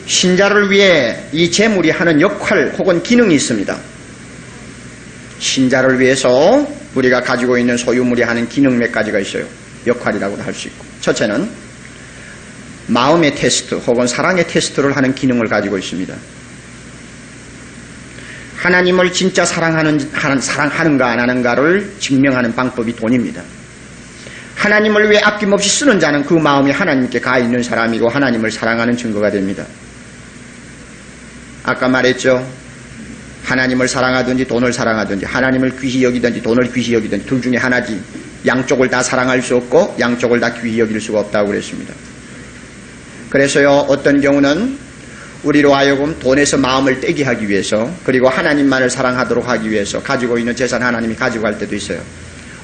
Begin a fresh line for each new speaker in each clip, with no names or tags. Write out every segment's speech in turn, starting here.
신자를 위해 이 재물이 하는 역할 혹은 기능이 있습니다. 신자를 위해서 우리가 가지고 있는 소유물이 하는 기능 몇 가지가 있어요. 역할이라고도 할 수 있고, 첫째는 마음의 테스트 혹은 사랑의 테스트를 하는 기능을 가지고 있습니다. 하나님을 진짜 사랑하는가 안 하는가를 증명하는 방법이 돈입니다. 하나님을 왜 아낌없이 쓰는 자는 그 마음이 하나님께 가 있는 사람이고 하나님을 사랑하는 증거가 됩니다. 아까 말했죠. 하나님을 사랑하든지 돈을 사랑하든지, 하나님을 귀히 여기든지 돈을 귀히 여기든지 둘 중에 하나지, 양쪽을 다 사랑할 수 없고 양쪽을 다 귀히 여길 수가 없다고 그랬습니다. 그래서요, 어떤 경우는 우리로 하여금 돈에서 마음을 떼게 하기 위해서, 그리고 하나님만을 사랑하도록 하기 위해서 가지고 있는 재산 하나님이 가지고 갈 때도 있어요.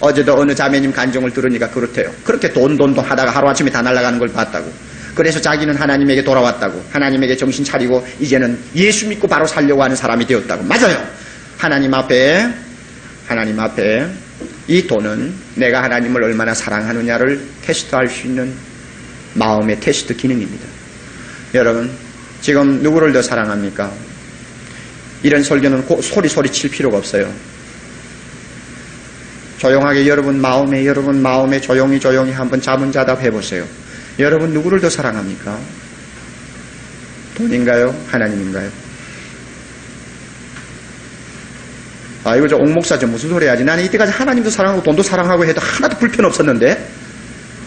어제도 어느 자매님 간증을 들으니까 그렇대요. 그렇게 돈 하다가 하루아침에 다 날아가는 걸 봤다고. 그래서 자기는 하나님에게 돌아왔다고, 하나님에게 정신 차리고 이제는 예수 믿고 바로 살려고 하는 사람이 되었다고. 맞아요. 하나님 앞에 이 돈은 내가 하나님을 얼마나 사랑하느냐를 테스트할 수 있는 마음의 테스트 기능입니다. 여러분, 지금 누구를 더 사랑합니까? 이런 설교는 소리 칠 필요가 없어요. 조용하게 여러분 마음에 조용히 한번 자문자답 해보세요. 여러분 누구를 더 사랑합니까? 돈인가요? 하나님인가요? 아, 이거 옥 목사 무슨 소리 하지? 나는 이때까지 하나님도 사랑하고 돈도 사랑하고 해도 하나도 불편 없었는데?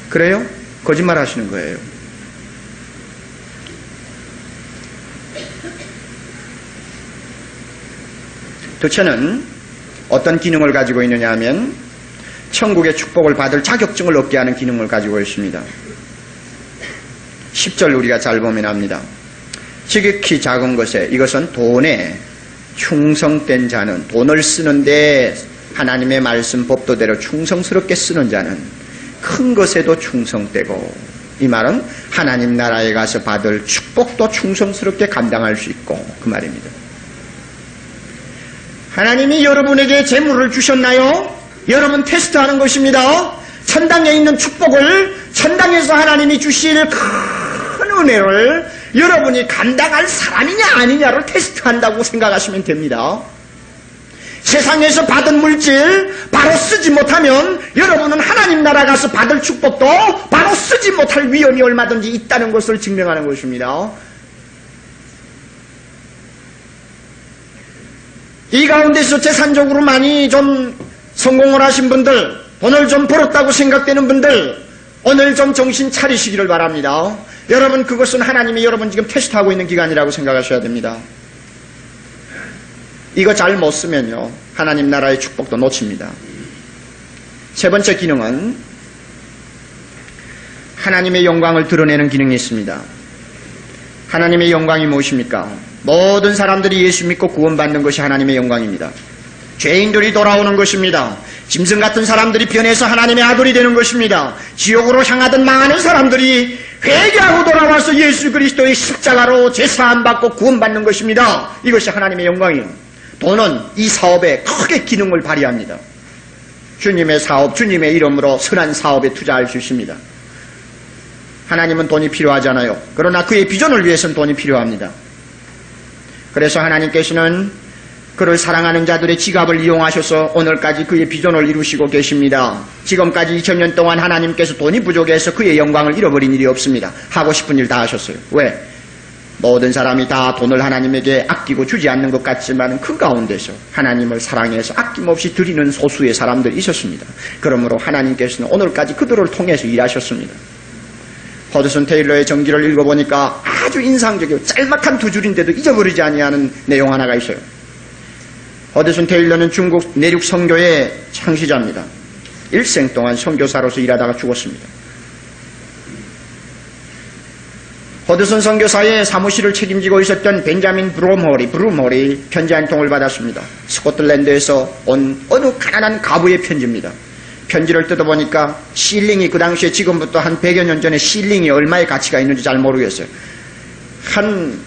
그래요? 거짓말 하시는 거예요. 둘째는 어떤 기능을 가지고 있느냐 하면 천국의 축복을 받을 자격증을 얻게 하는 기능을 가지고 있습니다. 10절 우리가 잘 보면 압니다. 지극히 작은 것에, 이것은 돈에 충성된 자는, 돈을 쓰는데 하나님의 말씀 법도대로 충성스럽게 쓰는 자는 큰 것에도 충성되고, 이 말은 하나님 나라에 가서 받을 축복도 충성스럽게 감당할 수 있고, 그 말입니다. 하나님이 여러분에게 재물을 주셨나요? 여러분 테스트하는 것입니다. 천당에 있는 축복을, 천당에서 하나님이 주실 큰 은혜를 여러분이 감당할 사람이냐 아니냐를 테스트한다고 생각하시면 됩니다. 세상에서 받은 물질 바로 쓰지 못하면 여러분은 하나님 나라 가서 받을 축복도 바로 쓰지 못할 위험이 얼마든지 있다는 것을 증명하는 것입니다. 이 가운데서 재산적으로 많이 좀 성공을 하신 분들, 돈을 좀 벌었다고 생각되는 분들, 오늘 좀 정신 차리시기를 바랍니다. 여러분, 그것은 하나님이 여러분 지금 테스트하고 있는 기간이라고 생각하셔야 됩니다. 이거 잘 못 쓰면요, 하나님 나라의 축복도 놓칩니다. 세 번째 기능은 하나님의 영광을 드러내는 기능이 있습니다. 하나님의 영광이 무엇입니까? 모든 사람들이 예수 믿고 구원받는 것이 하나님의 영광입니다. 죄인들이 돌아오는 것입니다. 짐승 같은 사람들이 변해서 하나님의 아들이 되는 것입니다. 지옥으로 향하던 많은 사람들이 회개하고 돌아와서 예수 그리스도의 십자가로 제사함 받고 구원받는 것입니다. 이것이 하나님의 영광이에요. 돈은 이 사업에 크게 기능을 발휘합니다. 주님의 사업, 주님의 이름으로 선한 사업에 투자할 수 있습니다. 하나님은 돈이 필요하잖아요. 그러나 그의 비전을 위해서는 돈이 필요합니다. 그래서 하나님께서는 그를 사랑하는 자들의 지갑을 이용하셔서 오늘까지 그의 비전을 이루시고 계십니다. 지금까지 2000년 동안 하나님께서 돈이 부족해서 그의 영광을 잃어버린 일이 없습니다. 하고 싶은 일 다 하셨어요. 왜? 모든 사람이 다 돈을 하나님에게 아끼고 주지 않는 것 같지만 그 가운데서 하나님을 사랑해서 아낌없이 드리는 소수의 사람들이 있었습니다. 그러므로 하나님께서는 오늘까지 그들을 통해서 일하셨습니다. 허드슨 테일러의 전기를 읽어보니까 아주 인상적이고 짤막한 두 줄인데도 잊어버리지 아니하는 내용 하나가 있어요. 허드슨 테일러는 중국 내륙 선교의 창시자입니다. 일생 동안 선교사로서 일하다가 죽었습니다. 허드슨 선교사의 사무실을 책임지고 있었던 벤자민 브룸홀이 편지 한 통을 받았습니다. 스코틀랜드에서 온 어느 가난한 가부의 편지입니다. 편지를 뜯어보니까 실링이, 그 당시에 지금부터 한 100여 년 전에 실링이 얼마의 가치가 있는지 잘 모르겠어요. 한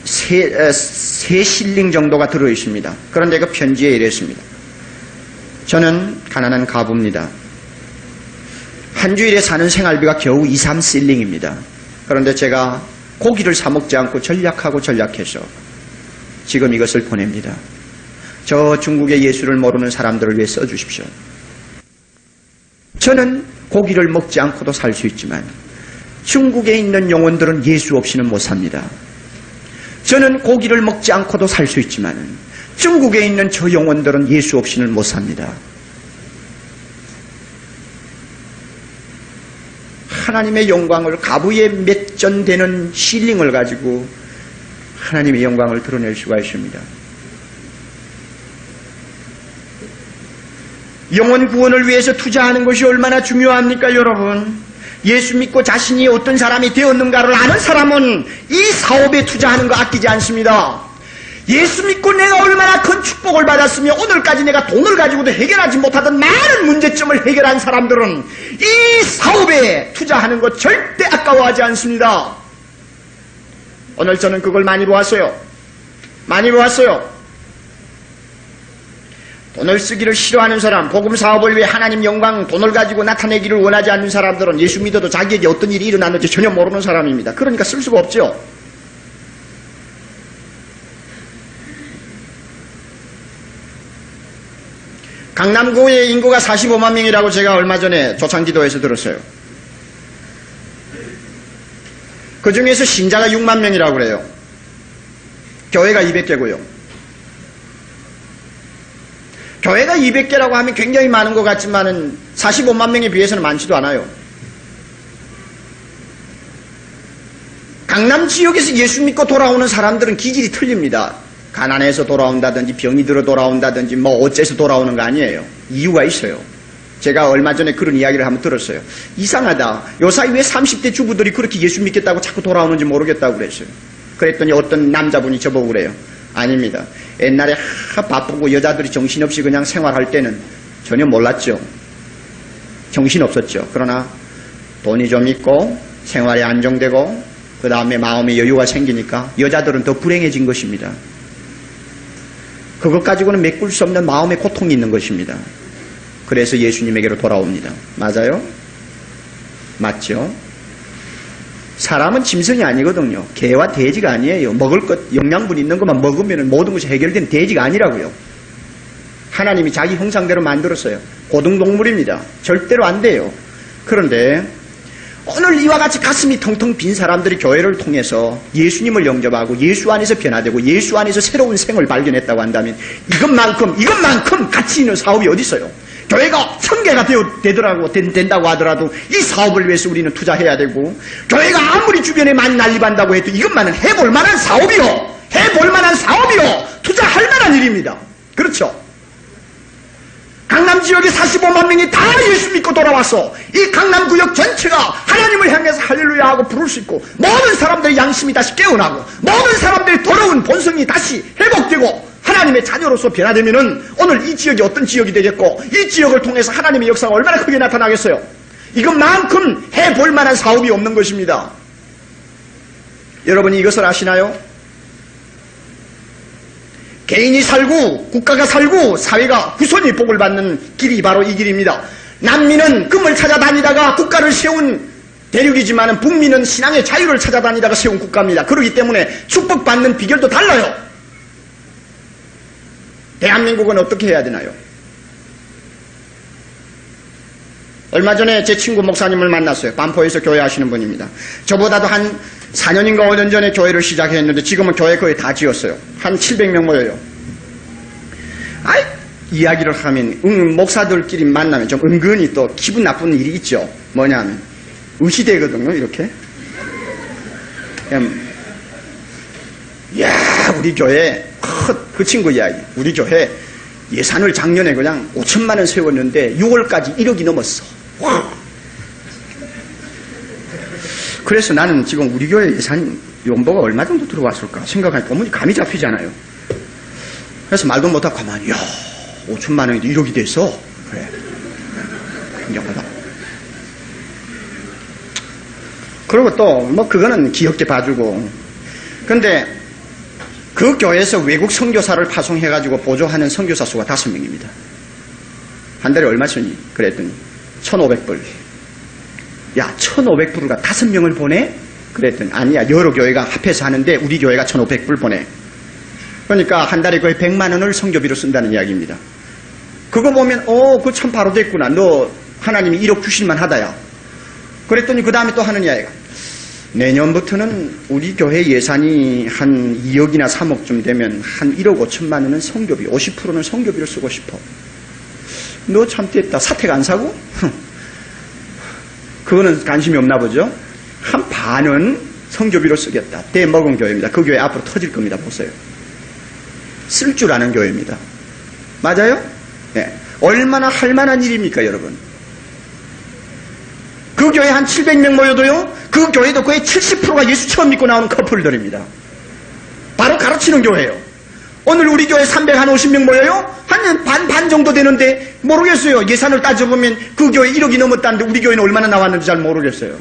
3실링 정도가 들어있습니다. 그런데 그 편지에 이랬습니다. 저는 가난한 가부입니다. 한 주일에 사는 생활비가 겨우 2, 3실링입니다. 그런데 제가 고기를 사 먹지 않고 전략해서 지금 이것을 보냅니다. 저 중국의 예수를 모르는 사람들을 위해 써주십시오. 저는 고기를 먹지 않고도 살 수 있지만 중국에 있는 영혼들은 예수 없이는 못 삽니다. 저는 고기를 먹지 않고도 살 수 있지만 중국에 있는 저 영혼들은 예수 없이는 못 삽니다. 하나님의 영광을 가부에 몇 전 되는 실링을 가지고 하나님의 영광을 드러낼 수가 있습니다. 영혼 구원을 위해서 투자하는 것이 얼마나 중요합니까, 여러분? 예수 믿고 자신이 어떤 사람이 되었는가를 아는 사람은 이 사업에 투자하는 거 아끼지 않습니다. 예수 믿고 내가 얼마나 큰 축복을 받았으며 오늘까지 내가 돈을 가지고도 해결하지 못하던 많은 문제점을 해결한 사람들은 이 사업에 투자하는 것 절대 아까워하지 않습니다. 오늘 저는 그걸 많이 보았어요. 돈을 쓰기를 싫어하는 사람, 복음 사업을 위해 하나님 영광, 돈을 가지고 나타내기를 원하지 않는 사람들은 예수 믿어도 자기에게 어떤 일이 일어났는지 전혀 모르는 사람입니다. 그러니까 쓸 수가 없죠. 강남구의 인구가 45만 명이라고 제가 얼마 전에 조창기도에서 들었어요. 그 중에서 신자가 6만 명이라고 그래요. 교회가 200개고요. 교회가 200개라고 하면 굉장히 많은 것 같지만 45만 명에 비해서는 많지도 않아요. 강남 지역에서 예수 믿고 돌아오는 사람들은 기질이 틀립니다. 가난해서 돌아온다든지 병이 들어 돌아온다든지 뭐 어째서 돌아오는 거 아니에요. 이유가 있어요. 제가 얼마 전에 그런 이야기를 한번 들었어요. 이상하다. 요사이 왜 30대 주부들이 그렇게 예수 믿겠다고 자꾸 돌아오는지 모르겠다고 그랬어요. 그랬더니 어떤 남자분이 저보고 그래요. 아닙니다. 옛날에 바쁘고 여자들이 정신없이 그냥 생활할 때는 전혀 몰랐죠. 정신없었죠. 그러나 돈이 좀 있고 생활이 안정되고 그 다음에 마음의 여유가 생기니까 여자들은 더 불행해진 것입니다. 그것 가지고는 메꿀 수 없는 마음의 고통이 있는 것입니다. 그래서 예수님에게로 돌아옵니다. 맞아요? 맞죠? 사람은 짐승이 아니거든요. 개와 돼지가 아니에요. 먹을 것, 영양분 있는 것만 먹으면 모든 것이 해결된 돼지가 아니라고요. 하나님이 자기 형상대로 만들었어요. 고등동물입니다. 절대로 안 돼요. 그런데 오늘 이와 같이 가슴이 텅텅 빈 사람들이 교회를 통해서 예수님을 영접하고 예수 안에서 변화되고 예수 안에서 새로운 생을 발견했다고 한다면 이것만큼 가치 있는 사업이 어디 있어요? 교회가 1000개가 된다고 하더라도 이 사업을 위해서 우리는 투자해야 되고, 교회가 아무리 주변에 많이 난립한다고 해도 이것만은 해볼 만한 사업이요. 투자할 만한 일입니다. 그렇죠? 강남 지역에 45만 명이 다 예수 믿고 돌아와서 이 강남구역 전체가 하나님을 향해서 할렐루야 하고 부를 수 있고, 모든 사람들의 양심이 다시 깨어나고 모든 사람들의 더러운 본성이 다시 회복되고 하나님의 자녀로서 변화되면은 오늘 이 지역이 어떤 지역이 되겠고, 이 지역을 통해서 하나님의 역사가 얼마나 크게 나타나겠어요. 이것만큼 해볼 만한 사업이 없는 것입니다. 여러분이 이것을 아시나요? 개인이 살고 국가가 살고 사회가 후손이 복을 받는 길이 바로 이 길입니다. 남미는 금을 찾아다니다가 국가를 세운 대륙이지만 북미는 신앙의 자유를 찾아다니다가 세운 국가입니다. 그렇기 때문에 축복받는 비결도 달라요. 대한민국은 어떻게 해야 되나요? 얼마 전에 제 친구 목사님을 만났어요. 반포에서 교회 하시는 분입니다. 저보다도 한 4년인가 5년 전에 교회를 시작했는데 지금은 교회 거의 다 지었어요. 한 700명 모여요. 이야기를 하면 목사들끼리 만나면 좀 은근히 또 기분 나쁜 일이 있죠. 뭐냐면 의시되거든요. 이렇게. 야, 우리 교회 그 친구 이야기. 우리 교회 예산을 작년에 그냥 5천만 원 세웠는데 6월까지 1억이 넘었어. 와. 그래서 나는 지금 우리 교회 예산 연보가 얼마 정도 들어왔을까 생각하니까 도무지 감이 잡히잖아요. 그래서 말도 못하고 가만히, 야, 5천만 원이 1억이 돼서 그래. 굉장하다. 그리고 또 뭐 그거는 귀엽게 봐주고. 근데 그 교회에서 외국 선교사를 파송해가지고 보조하는 선교사 수가 5명입니다. 한 달에 얼마 쓰니? 그랬더니 1,500불. 야, 1,500불을 5명을 보내? 그랬더니 아니야, 여러 교회가 합해서 하는데 우리 교회가 1,500불 보내. 그러니까 한 달에 거의 100만 원을 성교비로 쓴다는 이야기입니다. 그거 보면 그거 참 바로 됐구나. 너 하나님이 1억 주실만 하다야. 그랬더니 그 다음에 또 하는 이야기가, 내년부터는 우리 교회 예산이 한 2억이나 3억쯤 되면 한 1억 5천만 원은 성교비, 50%는 성교비로 쓰고 싶어. 너 참 됐다. 사택 안 사고? 그거는 관심이 없나 보죠. 한 반은 성교비로 쓰겠다. 떼먹은 교회입니다. 그 교회 앞으로 터질 겁니다. 보세요. 쓸 줄 아는 교회입니다. 맞아요? 네. 얼마나 할 만한 일입니까, 여러분? 그 교회 한 700명 모여도요, 그 교회도 거의 70%가 예수 처음 믿고 나오는 커플들입니다. 바로 가르치는 교회예요. 오늘 우리 교회 350명 모여요? 한 반 정도 되는데 모르겠어요. 예산을 따져보면 그 교회 1억이 넘었다는데 우리 교회는 얼마나 나왔는지 잘 모르겠어요.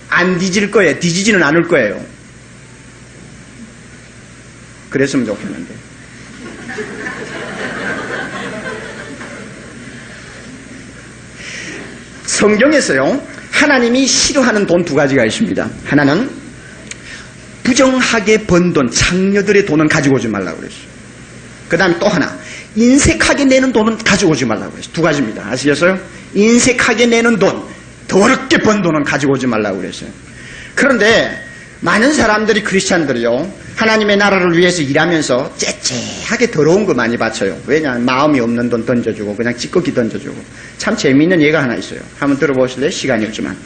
안 뒤질 거예요. 뒤지지는 않을 거예요. 그랬으면 좋겠는데. 성경에서요, 하나님이 싫어하는 돈 두 가지가 있습니다. 하나는 부정하게 번 돈, 장녀들의 돈은 가지고 오지 말라고 그랬어요. 그 다음에 또 하나, 인색하게 내는 돈은 가지고 오지 말라고 그랬어요. 두 가지입니다. 아시겠어요? 인색하게 내는 돈, 더럽게 번 돈은 가지고 오지 말라고 그랬어요. 그런데 많은 사람들이, 크리스찬들이요, 하나님의 나라를 위해서 일하면서 째째하게 더러운 거 많이 바쳐요. 왜냐하면 마음이 없는 돈 던져주고 그냥 찌꺼기 던져주고. 참 재미있는 예가 하나 있어요. 한번 들어보실래요? 시간이 없지만.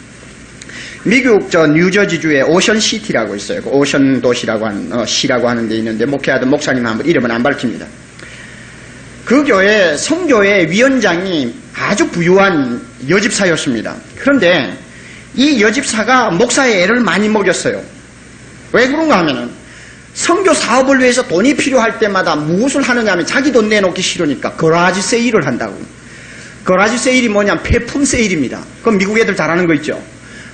미국 뉴저지주에 오션시티라고 있어요. 그 오션 도시라고 하는 시라고 하는 데 있는데 목회하던 목사님 한번 이름은 안 밝힙니다. 그 교회 성교회 위원장이 아주 부유한 여집사였습니다. 그런데 이 여집사가 목사의 애를 많이 먹였어요. 왜 그런가 하면은 선교 사업을 위해서 돈이 필요할 때마다 무엇을 하느냐 하면 자기 돈 내놓기 싫으니까 거라지 세일을 한다고. 거라지 세일이 뭐냐면 폐품 세일입니다. 그건 미국 애들 잘하는 거 있죠.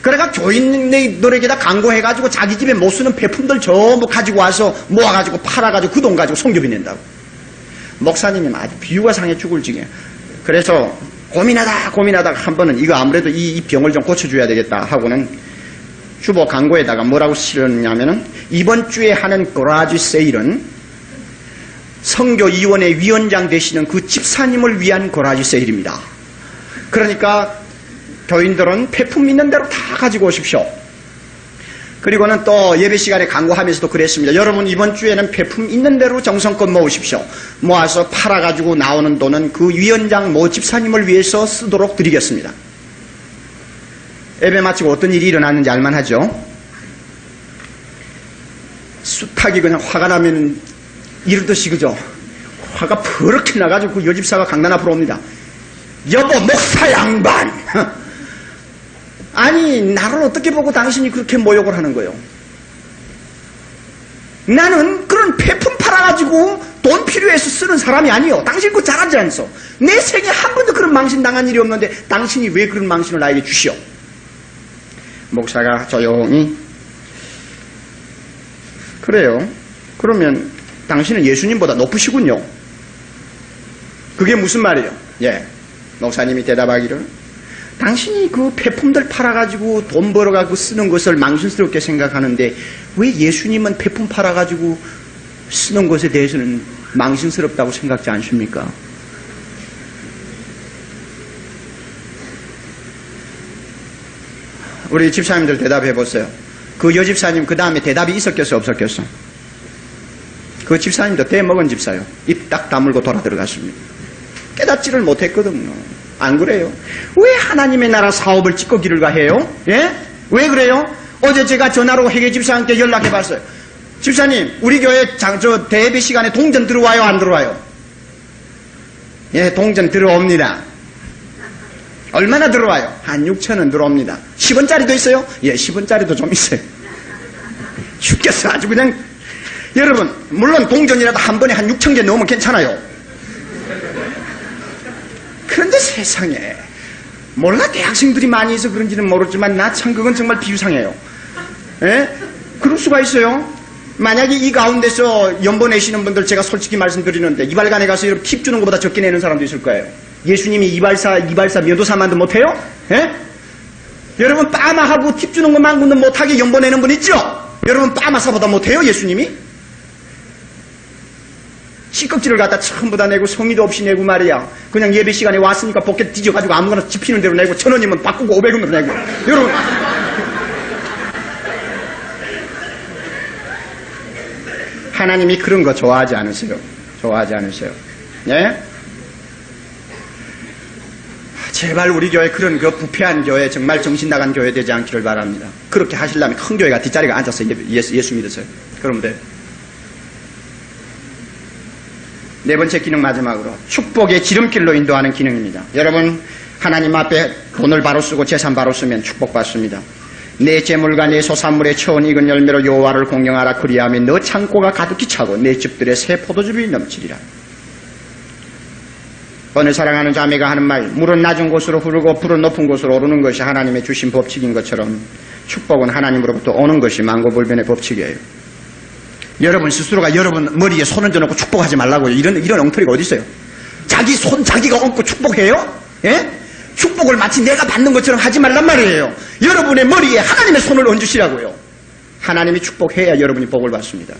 그래가 교인들에게다 광고해가지고 자기 집에 못 쓰는 폐품들 전부 가지고 와서 모아가지고 팔아가지고 그 돈 가지고 성교비 낸다고. 목사님이 아주 비유가 상해 죽을 지경이에요. 그래서 고민하다가 한 번은 이거 아무래도 이 병을 좀 고쳐줘야 되겠다 하고는 주보 광고에다가 뭐라고 실었냐면은 이번 주에 하는 거라지 세일은 선교위원회 위원장 되시는 그 집사님을 위한 거라지 세일입니다. 그러니까 교인들은 폐품 있는 대로 다 가지고 오십시오. 그리고는 또 예배 시간에 광고하면서도 그랬습니다. 여러분 이번 주에는 폐품 있는 대로 정성껏 모으십시오. 모아서 팔아가지고 나오는 돈은 그 위원장 모 집사님을 위해서 쓰도록 드리겠습니다. 예배 마치고 어떤 일이 일어났는지 알만하죠? 숱하게 그냥 화가 나면 이러듯이 그죠? 화가 버럭해 나가지고 그 여집사가 강단 앞으로 옵니다. 여보 목사 양반! 아니 나를 어떻게 보고 당신이 그렇게 모욕을 하는 거예요? 나는 그런 폐품 팔아가지고 돈 필요해서 쓰는 사람이 아니요. 당신 그거 잘하지 않소. 내 생에 한 번도 그런 망신 당한 일이 없는데 당신이 왜 그런 망신을 나에게 주시오? 목사가 조용히 그래요. 그러면 당신은 예수님보다 높으시군요. 그게 무슨 말이에요? 예, 목사님이 대답하기를 당신이 그 폐품들 팔아가지고 돈 벌어가지고 쓰는 것을 망신스럽게 생각하는데 왜 예수님은 폐품 팔아가지고 쓰는 것에 대해서는 망신스럽다고 생각지 않습니까? 우리 집사님들 대답해 보세요. 그 여집사님 그 다음에 대답이 있었겠어 없었겠어? 그 집사님도 대먹은 집사요. 입 딱 다물고 돌아 들어갔습니다. 깨닫지를 못했거든요. 안 그래요? 왜 하나님의 나라 사업을 찌꺼기를 가해요? 예? 왜 그래요? 어제 제가 전화로 회계 집사님께 연락해 봤어요. 집사님, 우리 교회 대예배 시간에 동전 들어와요? 안 들어와요? 예, 동전 들어옵니다. 얼마나 들어와요? 한 6,000원 들어옵니다. 10원짜리도 있어요? 예, 10원짜리도 좀 있어요. 죽겠어. 아주 그냥. 여러분, 물론 동전이라도 한 번에 한 6,000개 넣으면 괜찮아요. 그런데 세상에, 몰라 대학생들이 많이 있어 그런지는 모르지만 나 참 그건 정말 비유상해요. 예? 그럴 수가 있어요. 만약에 이 가운데서 연보 내시는 분들 제가 솔직히 말씀드리는데 이발관에 가서 이렇게 팁 주는 것보다 적게 내는 사람도 있을 거예요. 예수님이 이발사 면도사만도 못해요? 예? 여러분 빠마하고 팁 주는 것만큼은 못하게 연보내는 분 있죠? 여러분 빠마사보다 못해요 예수님이? 시껍질을 갖다 전부 다 내고 성의도 없이 내고 말이야. 그냥 예배 시간에 왔으니까 포켓 뒤져가지고 아무거나 집히는 대로 내고 1,000원이면 바꾸고 500원으로 내고. 여러분 하나님이 그런 거 좋아하지 않으세요. 좋아하지 않으세요. 네? 제발 우리 교회 그런 그 부패한 교회 정말 정신 나간 교회 되지 않기를 바랍니다. 그렇게 하시려면 큰 교회가 뒷자리가 앉아서 예수 믿으세요. 그러면 돼요. 네 번째 기능 마지막으로 축복의 지름길로 인도하는 기능입니다. 여러분 하나님 앞에 돈을 바로 쓰고 재산 바로 쓰면 축복받습니다. 내 재물과 내 소산물의 처음 익은 열매로 여호와를 공경하라. 그리하면 너 창고가 가득히 차고 내 집들의 새 포도즙이 넘치리라. 어느 사랑하는 자매가 하는 말, 물은 낮은 곳으로 흐르고 불은 높은 곳으로 오르는 것이 하나님의 주신 법칙인 것처럼 축복은 하나님으로부터 오는 것이 만고불변의 법칙이에요. 여러분 스스로가 여러분 머리에 손 얹어놓고 축복하지 말라고요. 이런 엉터리가 어디 있어요? 자기 손 자기가 얹고 축복해요? 예? 축복을 마치 내가 받는 것처럼 하지 말란 말이에요. 여러분의 머리에 하나님의 손을 얹으시라고요. 하나님이 축복해야 여러분이 복을 받습니다.